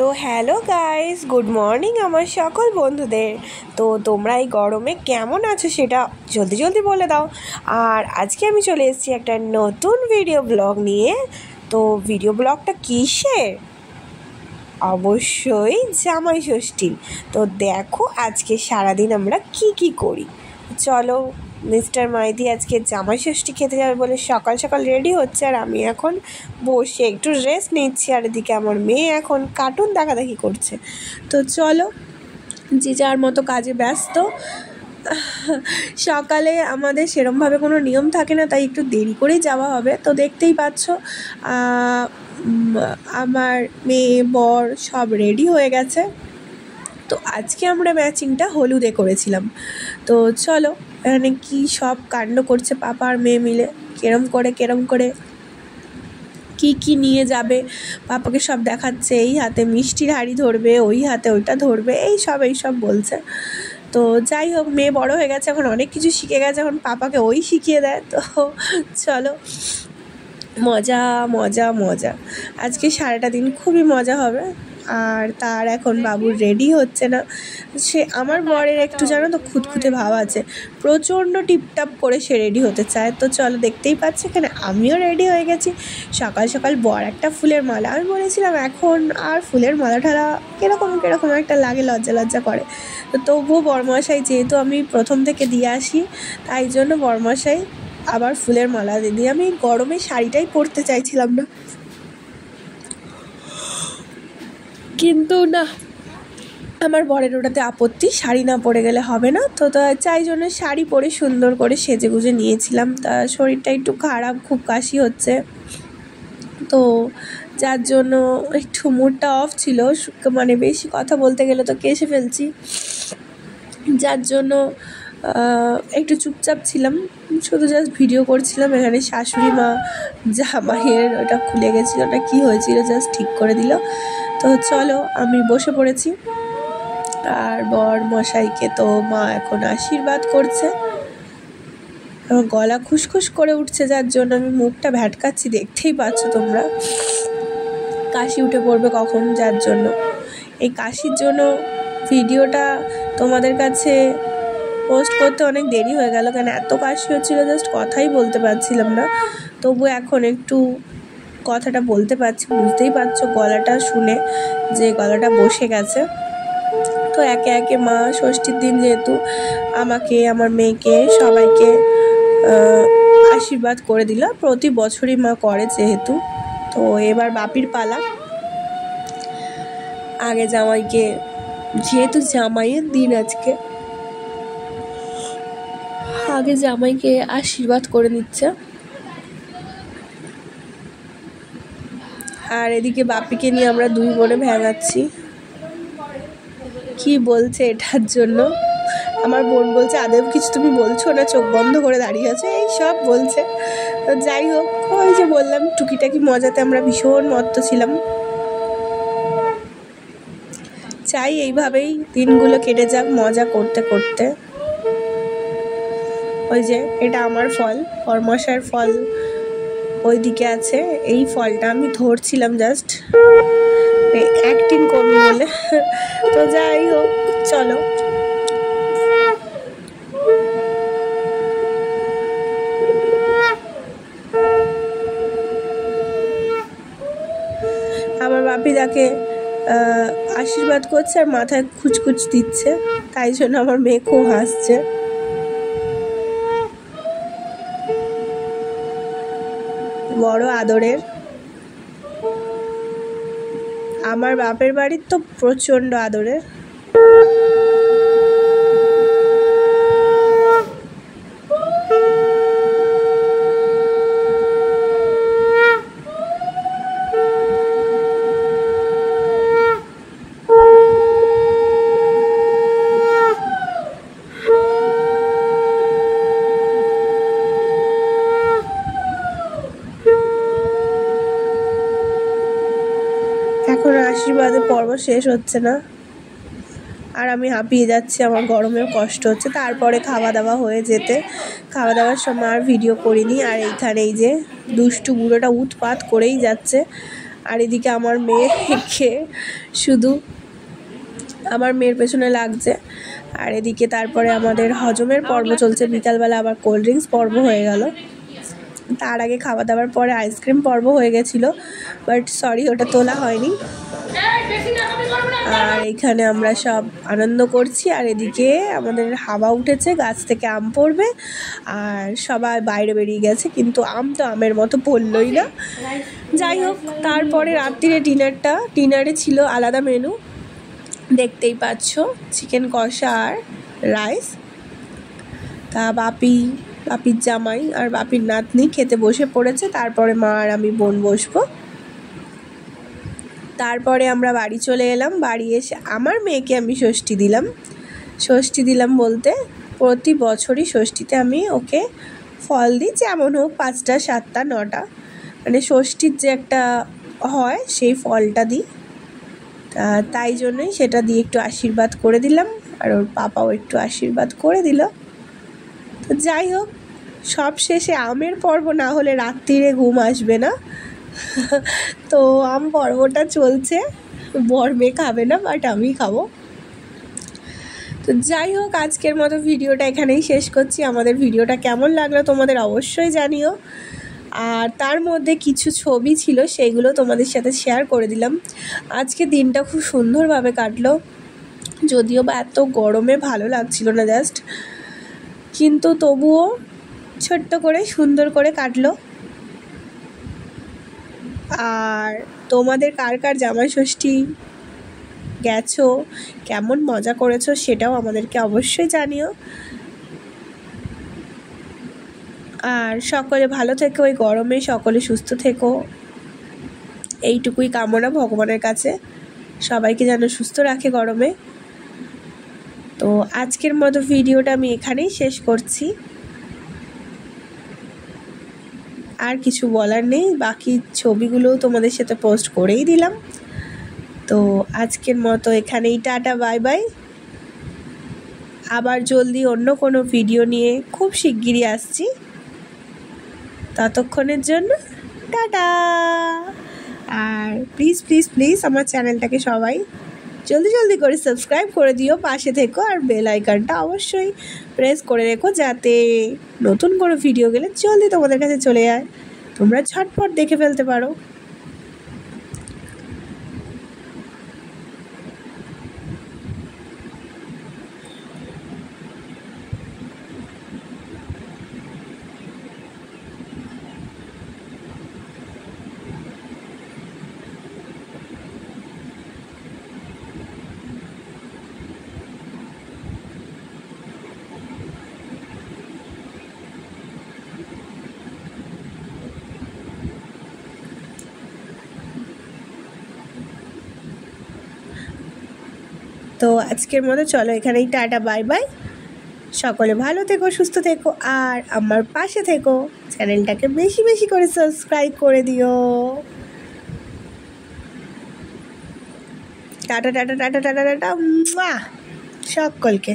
তো hello guys, good morning আমার সকল বন্ধুদের। তো তোমরা এই গরমে কেমন আছো সেটা জলদি জলদি বলে দাও। আর আজকে আমি চলে এসেছি একটা নতুন ভিডিও ব্লগ নিয়ে। তো ভিডিও ব্লগটা কিসের? অবশ্যই জামাই ষষ্ঠী। তো দেখো আজকে সারাদিন আমরা কি করি। চলো, মিস্টার মাইদি আজকে জামাই ষষ্ঠী খেতে যাবে বলে সকাল সকাল রেডি হচ্ছে, আর আমি এখন বসে একটু রেস্ট নিচ্ছি। আর এদিকে আমার মেয়ে এখন কার্টুন দেখাদেখি করছে। তো চলো, যে যার মতো কাজে ব্যস্ত। সকালে আমাদের সেরমভাবে কোনো নিয়ম থাকে না, তাই একটু দেরি করেই যাওয়া হবে। তো দেখতেই পাচ্ছ আমার মেয়ে বর সব রেডি হয়ে গেছে। তো আজকে আমরা ম্যাচিংটা হলুদে করেছিলাম। তো চলো, এখানে কি সব কাণ্ড করছে পাপা আর মেয়ে মিলে, কেরম করে কি নিয়ে যাবে পাপাকে সব দেখাচ্ছে। এই হাতে মিষ্টির হাঁড়ি ধরবে, ওই হাতে ওইটা ধরবে, এই সব বলছে। তো যাই হোক, মেয়ে বড় হয়ে গেছে, এখন অনেক কিছু শিখে গেছে, এখন পাপাকে ওই শিখিয়ে দেয়। তো চলো, মজা মজা মজা, আজকে সারাটা দিন খুবই মজা হবে। আর তার এখন বাবুর রেডি হচ্ছে না, সে আমার বরের একটু জানো তো খুঁতখুঁতে ভাব আছে, প্রচণ্ড টিপটাপ করে সে রেডি হতে চায়। তো চলো, দেখতেই পাচ্ছি এখানে আমিও রেডি হয়ে গেছি। সকাল সকাল বর একটা ফুলের মালা, আমি বলেছিলাম এখন আর ফুলের মালা ঠালা কিরকম একটা লাগে, লজ্জা করে। তো তবুও বরমশাই, যেহেতু আমি প্রথম থেকে দিয়ে আসি, তাই জন্য বরমশাই আবার ফুলের মালা দিয়ে। আমি গরমে শাড়িটাই পরতে চাইছিলাম না, কিন্তু না, আমার বরের ওটাতে আপত্তি, শাড়ি না পরে গেলে হবে না। তো চাই জন্য শাড়ি পরে সুন্দর করে সেজে গুজে নিয়েছিলাম। তা শরীরটা একটু খারাপ, খুব কাশি হচ্ছে, তো যার জন্য একটু মুডটা অফ ছিল, মানে বেশি কথা বলতে গেলে তো কেসে ফেলছি, যার জন্য একটু চুপচাপ ছিলাম, শুধু জাস্ট ভিডিও করছিলাম। এখানে শাশুড়ি মা জামাইয়ের ওটা খুলে গেছিলো না কি হয়েছিল, জাস্ট ঠিক করে দিল। তো চলো, আমি বসে পড়েছি, আর বর মশাইকে তো মা এখন আশীর্বাদ করছে। আমার গলা খুসখুস করে উঠছে, যার জন্য আমি মুখটা ভ্যাটকাচ্ছি, দেখতেই পাচ্ছ তোমরা। কাশি উঠে পড়বে কখন, যার জন্য এই কাশির জন্য ভিডিওটা তোমাদের কাছে পোস্ট করতে অনেক দেরি হয়ে গেল, কেন এত কাশি হচ্ছিলো, জাস্ট কথাই বলতে পারছিলাম না। তবু এখন একটু কথাটা বলতে পারছি, বুঝতেই পারছো গলাটা শুনে যে গলাটা বসে গেছে। তো একে একে মা ষষ্ঠীর দিন যেহেতু আমাকে, আমার মেয়েকে, সবাইকে আশীর্বাদ করে দিল। প্রতি বছরই মা করে যেহেতু। তো এবার বাপির পালা। আগে জামাইকে, যেহেতু জামাইয়ের দিন আজকে, আগে জামাইকে আশীর্বাদ করে নিচ্ছে। আর এদিকে বাপিকে নিয়ে আমরা দুই বোনে ভেঙাচ্ছি। কি বলছে এটার জন্য? আমার বোন বলছে আদেব কিছু তুমি বলছো না, চোখ বন্ধ করে দাঁড়িয়ে আছে, এই সব বলছে। তো যাই হোক, ওই যে বললাম টুকিটাকি মজাতে আমরা ভীষণ মত্ত ছিলাম। চাই এইভাবেই দিনগুলো কেটে যাক মজা করতে করতে। ওই যে এটা আমার ফল, পরমশার ফল ওইদিকে আছে, এই ফলটা আমি ধরছিলাম জাস্ট অ্যাক্টিং করবো বলে। তো যাই হোক, চলো। আমার বাপি তাকে আশীর্বাদ করছে আর মাথায় খুচখুচ দিচ্ছে, তাই জন্য আমার মেয়ে খুব হাসছে। বড় আদরের। আমার বাপের বাড়ির তো প্রচণ্ড আদরের। এখন আশীর্বাদের পর্ব শেষ হচ্ছে না, আর আমি হাঁপিয়ে যাচ্ছি, আমার গরমেও কষ্ট হচ্ছে। তারপরে খাওয়া দাওয়া হয়ে যেতে, খাওয়া দাওয়ার সময় আর ভিডিও করিনি। আর এইখানে এই যে দুষ্টু বুড়োটা উৎপাত করেই যাচ্ছে, আর এদিকে আমার মেয়েকে শুধু আমার মেয়ের পেছনে লাগছে। আর এদিকে তারপরে আমাদের হজমের পর্ব চলছে, বিকালবেলা আবার কোল্ড ড্রিঙ্কস পর্ব হয়ে গেল। তার আগে খাওয়া দাওয়ার পরে আইসক্রিম পর্ব হয়ে গেছিলো, বাট সরি ওটা তোলা হয়নি। আর এখানে আমরা সব আনন্দ করছি। আর এদিকে আমাদের হাওয়া উঠেছে, গাছ থেকে আম পড়বে, আর সবাই বাইরে বেরিয়ে গেছে, কিন্তু আম তো আমের মতো পড়লই না। যাই হোক, তারপরে রাত্রিরে ডিনারে ছিল আলাদা মেনু, দেখতেই পাচ্ছ, চিকেন কষা আর রাইস। তা বাপির জামাই আর বাপির নাতনি খেতে বসে পড়েছে, তারপরে মা আর আমি বোন বসবো। তারপরে আমরা বাড়ি চলে এলাম। বাড়ি এসে আমার মেয়েকে আমি ষষ্ঠী দিলাম বলতে প্রতি বছরই ষষ্ঠীতে আমি ওকে ফল দিই, যেমন হোক 5টা 7টা 9টা, মানে ষষ্ঠীর যে একটা হয় সেই ফলটা দিই। তাই জন্যই সেটা দিয়ে একটু আশীর্বাদ করে দিলাম, আর ওর পাপাও একটু আশীর্বাদ করে দিল। তো যাই হোক, সব শেষে আমের পর্ব না হলে রাত্রিরে ঘুম আসবে না। তো আম পর্বটা চলছে, বর মেয়ে খাবে না, বাট আমি খাবো। তো যাই হোক, আজকের মতো ভিডিওটা এখানেই শেষ করছি। আমাদের ভিডিওটা কেমন লাগলো তোমাদের অবশ্যই জানিও। আর তার মধ্যে কিছু ছবি ছিল, সেইগুলো তোমাদের সাথে শেয়ার করে দিলাম। আজকে দিনটা খুব সুন্দরভাবে কাটলো, যদিও বা এত গরমে ভালো লাগছিল না জাস্ট, কিন্তু তবুও ছোট্ট করে সুন্দর করে কাটলো। আর তোমাদের কার কার জামাই ষষ্ঠী গেছো, কেমন মজা করেছো, সেটাও আমাদেরকে অবশ্যই জানিও। আর সকলে ভালো থেকো, ওই গরমে সকলে সুস্থ থেকো, এইটুকুই কামনা ভগবানের কাছে, সবাইকে যেন সুস্থ রাখে গরমে। তো আজকের মতো ভিডিওটা আমি এখানেই শেষ করছি, আর কিছু বলার নেই। বাকি ছবিগুলোও তোমাদের সাথে পোস্ট করেই দিলাম। তো আজকের মতো এখানেই টাটা, বাই বাই। আবার জলদি অন্য কোনো ভিডিও নিয়ে খুব শিগগিরই আসছি, ততক্ষণের জন্য টাটা। আর প্লিজ আমার চ্যানেলটাকে সবাই জলদি করে সাবস্ক্রাইব করে দিও, পাশে থেকো, আর বেল আইকনটা অবশ্যই প্রেস করে রেখো, যাতে নতুন কোনো ভিডিও গেলে জলদি তোমাদের কাছে চলে যায়, তোমরা ঝটপট দেখে ফেলতে পারো। তো আজকের মতো চলো এখানেই টাটা, বাই বাই। সকলে ভালো থেকো, সুস্থ থেকো, আর আমার পাশে থেকো, চ্যানেলটাকে বেশি করে সাবস্ক্রাইব করে দিও। Tata tata tata tata tata, সকলকে।